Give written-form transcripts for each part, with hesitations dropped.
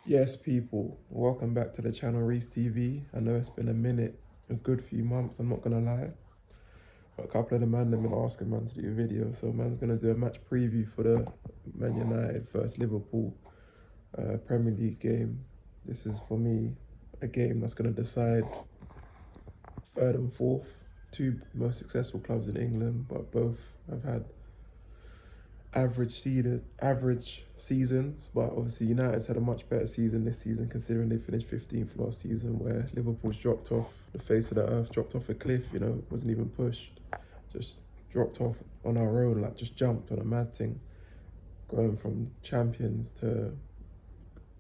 Yes, people, welcome back to the channel Reese TV. I know it's been a minute, a good few months, I'm not gonna lie. But a couple of the man have been asking man to do a video, so man's gonna do a match preview for the Man United versus Liverpool Premier League game. This is for me a game that's gonna decide third and fourth, two most successful clubs in England, but both have had average seasons, but obviously United's had a much better season this season considering they finished 15th last season, where Liverpool's dropped off the face of the earth, dropped off a cliff, wasn't even pushed, just dropped off on our own, like just jumped on a mad thing, going from champions to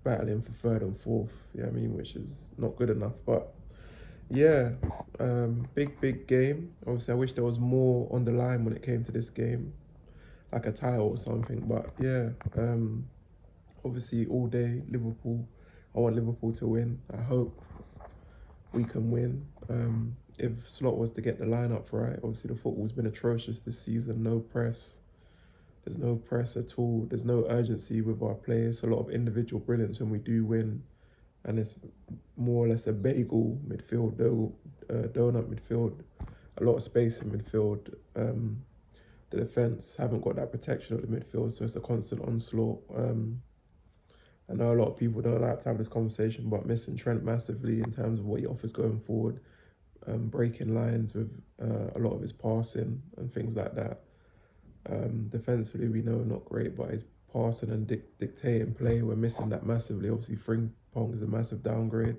battling for third and fourth, you know what I mean, which is not good enough. But yeah, big game. Obviously I wish there was more on the line when it came to this game, like a title or something. But yeah, obviously all day Liverpool. I want Liverpool to win. I hope we can win. If Slot was to get the lineup right, obviously the football's been atrocious this season. No press. There's no press at all. There's no urgency with our players. A lot of individual brilliance when we do win, and it's more or less a bagel midfield, donut midfield. A lot of space in midfield. The defence haven't got that protection of the midfield, so it's a constant onslaught. I know a lot of people don't like to have this conversation, but missing Trent massively in terms of what he offers going forward, breaking lines with a lot of his passing and things like that. Defensively, we know not great, but his passing and dictating play, we're missing that massively. Obviously, Frimpong is a massive downgrade.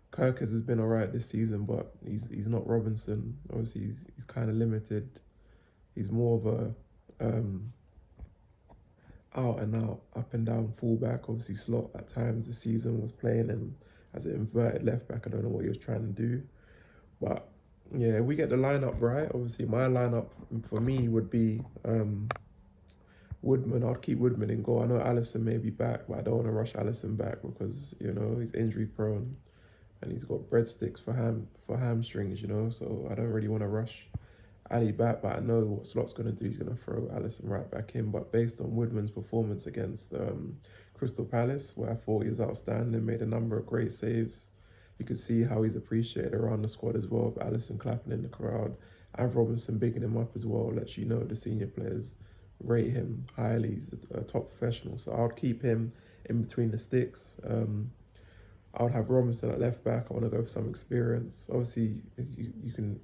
Kirkers has been alright this season, but he's not Robinson. Obviously, he's kind of limited. He's more of a out and out, up and down fullback. Obviously, Slot at times this season was playing him as an inverted left back. I don't know what he was trying to do, but yeah, we get the lineup right. Obviously, my lineup for me would be Woodman. I'd keep Woodman in goal. I know Allison may be back, but I don't want to rush Allison back because he's injury prone and he's got breadsticks for hamstrings. So I don't really want to rush Ali back, but I know what Slot's going to do. He's going to throw Allison right back in. But based on Woodman's performance against Crystal Palace, where I thought he was outstanding, made a number of great saves, you could see how he's appreciated around the squad as well. With Allison clapping in the crowd and Robinson bigging him up as well, lets you know the senior players rate him highly. He's a top professional, so I'll keep him in between the sticks. I would have Robinson at left back. I want to go for some experience. Obviously, you can,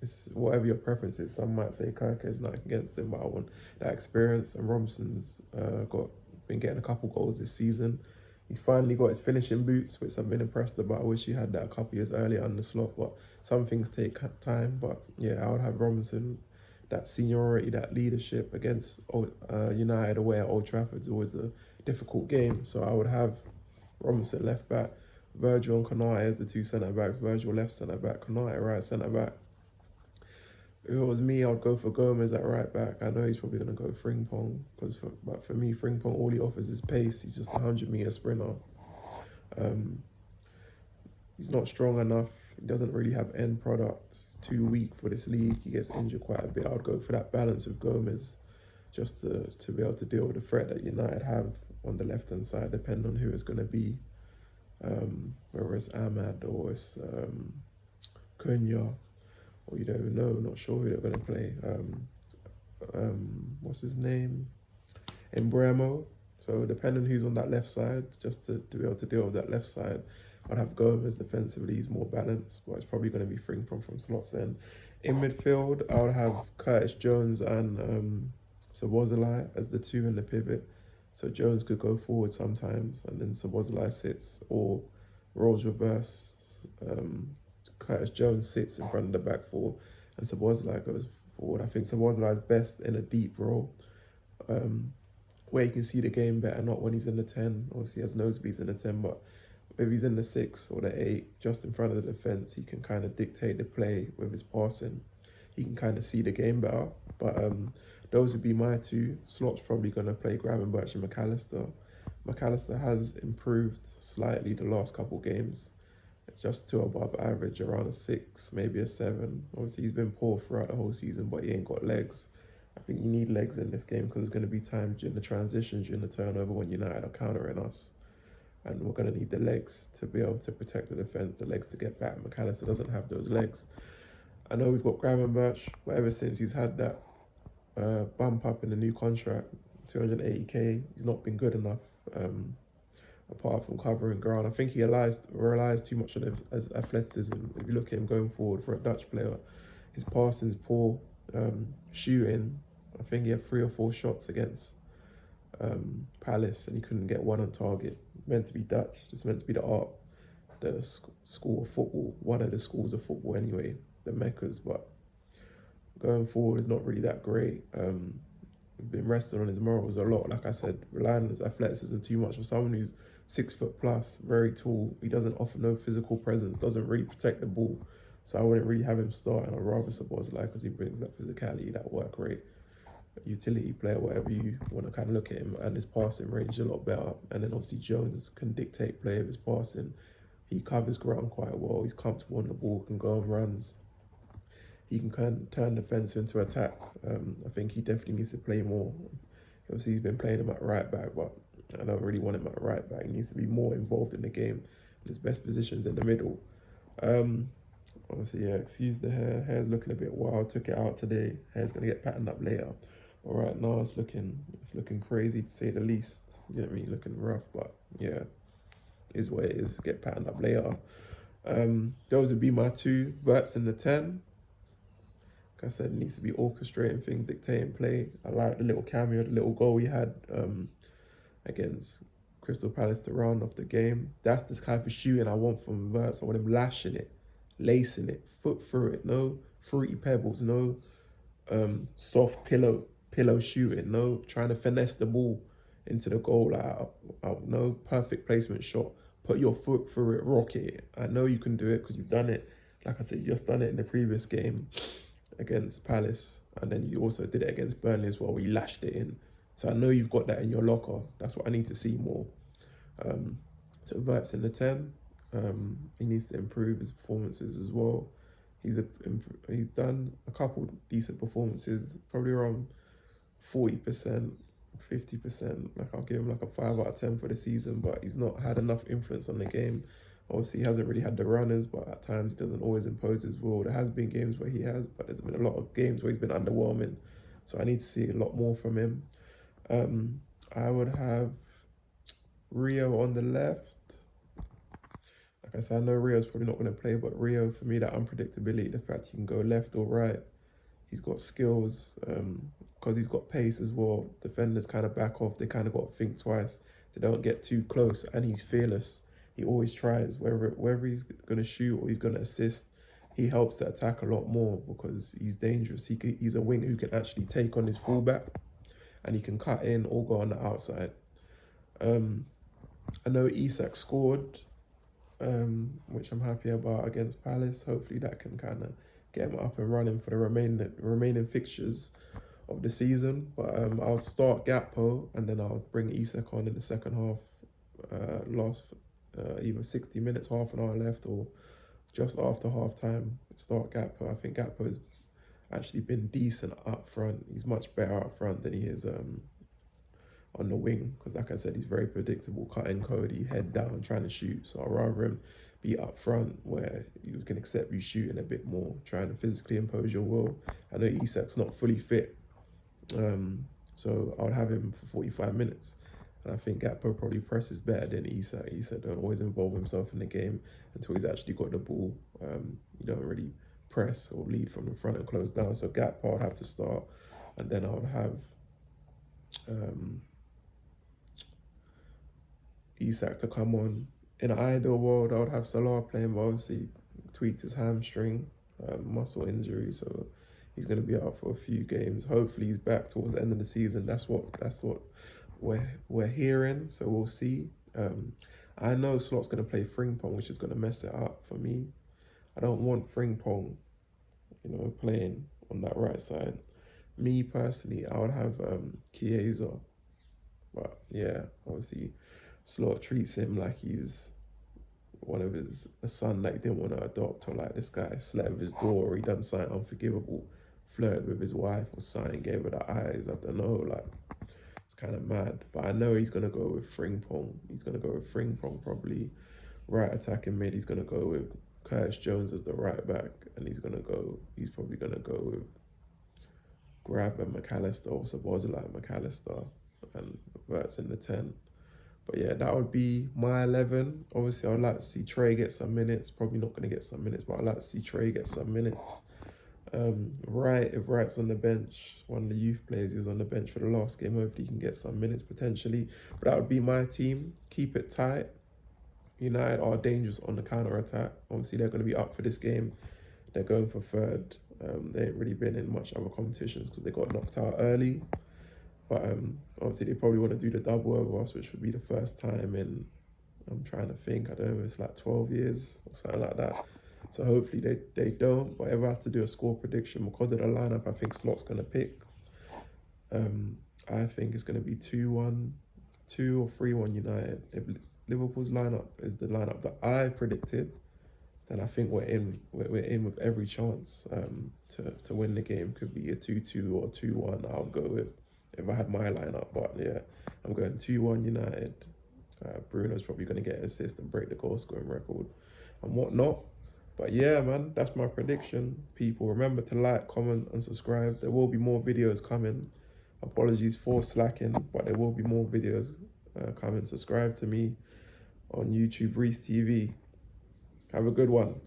it's whatever your preference is. Some might say Kirk is not against him, but I want that experience. And Robinson's been getting a couple goals this season. He's finally got his finishing boots, which I've been impressed about. I wish he had that a couple years earlier on the Slot, but some things take time. But yeah, I would have Robinson. That seniority, that leadership against United away at Old Trafford is always a difficult game. So I would have Robinson left back, Virgil and Konate as the two centre backs. Virgil left centre back, Konate right centre back. If it was me, I'd go for Gomez at right back. I know he's probably going to go Frimpong, but for me, Frimpong, all he offers is pace. He's just a 100-metre sprinter. He's not strong enough. He doesn't really have end product. He's too weak for this league. He gets injured quite a bit. I'd go for that balance with Gomez just to be able to deal with the threat that United have on the left-hand side, depending on who it's going to be. Whether it's Ahmad or it's Cunha, or you don't even know, not sure who they're going to play. What's his name? Embremo. So depending who's on that left side, just to be able to deal with that left side, I'd have Gomez defensively. He's more balanced, but it's probably going to be Frimpong from slots. And in midfield, I would have Curtis Jones and Szoboszlai as the two in the pivot. So Jones could go forward sometimes, and then Szoboszlai sits, or roles reverse. Curtis Jones sits in front of the back four, and Szoboszlai goes forward. I think Szoboszlai is best in a deep role, where he can see the game better, not when he's in the 10. Obviously, he has nosebleeds in the 10, but if he's in the 6 or the 8, just in front of the defence, he can kind of dictate the play with his passing. He can kind of see the game better. But those would be my two. Slot's probably going to play Gravenberch and McAllister. McAllister has improved slightly the last couple games, just to above average, around a 6, maybe a 7. Obviously, he's been poor throughout the whole season, but he ain't got legs. I think you need legs in this game because there's going to be times during the transition, during the turnover when United are countering us. and we're going to need the legs to be able to protect the defence, the legs to get back. McAllister doesn't have those legs. I know we've got Gravenberch, but ever since he's had that bump up in the new contract, 280k, he's not been good enough. Apart from covering ground, I think he relies too much on his athleticism. If you look at him going forward for a Dutch player, his passing is poor. Shooting, I think he had 3 or 4 shots against Palace and he couldn't get one on target. It's meant to be Dutch. It's meant to be the school of football, one of the schools of football anyway, the Meccas. But going forward is not really that great. We've been resting on his morals a lot. Like I said, relying on his athleticism too much. For someone who's 6 foot plus, very tall, he doesn't offer no physical presence, doesn't really protect the ball. So I wouldn't really have him starting. I'd rather Szoboszlai because he brings that physicality, that work rate, utility player, whatever you want to kind of look at him, and his passing range a lot better. And then obviously Jones can dictate play of his passing. He covers ground quite well. He's comfortable on the ball, can go on runs. He can kind of turn defence into attack. I think he definitely needs to play more. Obviously, he's been playing him at right back, but I don't really want him at right back. He needs to be more involved in the game. His best position's in the middle. Obviously, yeah, excuse the hair. Hair's looking a bit wild. Took it out today. Hair's gonna get patterned up later. But right now, it's looking crazy to say the least. You get me? Looking rough, but yeah, is what it is. Get patterned up later. Those would be my 2. Verts in the 10. Like I said, it needs to be orchestrating things, dictating play. I like the little cameo, the little goal we had against Crystal Palace to round off the game. That's the type of shooting I want from Verts. I want him lashing it, lacing it, foot through it. No fruity pebbles, no soft pillow shooting, no trying to finesse the ball into the goal. No perfect placement shot. Put your foot through it, rock it. I know you can do it because you've done it. Like I said, you just done it in the previous game against Palace, and then you also did it against Burnley as well, where you lashed it in. So I know you've got that in your locker. That's what I need to see more. So Verts in the 10. He needs to improve his performances as well. He's done a couple decent performances, probably around 40%, 50%. Like I'll give him like a 5 out of 10 for the season, but he's not had enough influence on the game. Obviously, he hasn't really had the runners, but at times he doesn't always impose his will. There has been games where he has, but there's been a lot of games where he's been underwhelming. So I need to see a lot more from him. I would have Rio on the left. Like I said, I know Rio's probably not going to play, but Rio, for me, that unpredictability, the fact he can go left or right, he's got skills, because he's got pace as well. Defenders kind of back off. They kind of got to think twice. They don't get too close, and he's fearless. He always tries, whether he's going to shoot or he's going to assist, he helps the attack a lot more because he's dangerous. He's a winger who can actually take on his fullback and he can cut in or go on the outside. I know Isak scored, which I'm happy about against Palace. Hopefully that can kind of get him up and running for the remaining fixtures of the season. But I'll start Gakpo and then I'll bring Isak on in the second half, either 60 minutes, half an hour left, or just after half time, start Gakpo. I think Gakpo has actually been decent up front. He's much better up front than he is on the wing, because like I said, he's very predictable, cutting Cody, head down, trying to shoot. So I'd rather him be up front where you can accept you shooting a bit more, trying to physically impose your will. I know Isak's not fully fit, so I would have him for 45 minutes. And I think Gakpo probably presses better than Isak. Isak don't always involve himself in the game until he's actually got the ball. You don't really press or lead from the front and close down. So Gakpo would have to start, and then I would have Isak to come on. In an ideal world, I would have Salah playing, but obviously tweaked his hamstring, muscle injury, so he's going to be out for a few games. Hopefully he's back towards the end of the season. That's what we're hearing, so we'll see. I know Slot's going to play Frimpong, which is going to mess it up for me. I don't want Frimpong, playing on that right side. Me personally, I would have Chiesa, but yeah, obviously Slot treats him like he's a son that he didn't want to adopt, or like this guy slept with his daughter, or he done something unforgivable, flirted with his wife or something, gave her the eyes. I don't know, like, it's kind of mad. But I know he's going to go with Frimpong. He's going to go with Frimpong probably. Right attacking mid, he's going to go with Curtis Jones as the right back. And he's probably going to go with Grab and McAllister, or Szoboszlai and McAllister. And Verts in the 10. But yeah, that would be my 11. Obviously, I'd like to see Trey get some minutes. Probably not going to get some minutes, but I'd like to see Trey get some minutes. If Wright's on the bench, one of the youth players, he was on the bench for the last game. Hopefully, he can get some minutes potentially. But that would be my team. Keep it tight. United are dangerous on the counter-attack. Obviously, they're going to be up for this game. They're going for third. They ain't really been in much other competitions because they got knocked out early. But obviously, they probably want to do the double over us, which would be the first time in, I'm trying to think, I don't know, it's like 12 years or something like that. So hopefully they don't. But if I have to do a score prediction, because of the lineup, I think Slot's going to pick. I think it's going to be 2-1, 2 or 3-1 United. If Liverpool's lineup is the lineup that I predicted, then I think we're in with every chance to win the game. Could be a 2-2 or 2-1. I'll go with if I had my lineup. But yeah, I'm going 2-1 United. Bruno's probably going to get an assist and break the goal scoring record and whatnot. But yeah, man, that's my prediction. People, remember to like, comment, and subscribe. There will be more videos coming. Apologies for slacking, but there will be more videos coming. Subscribe to me on YouTube, Reese TV. Have a good one.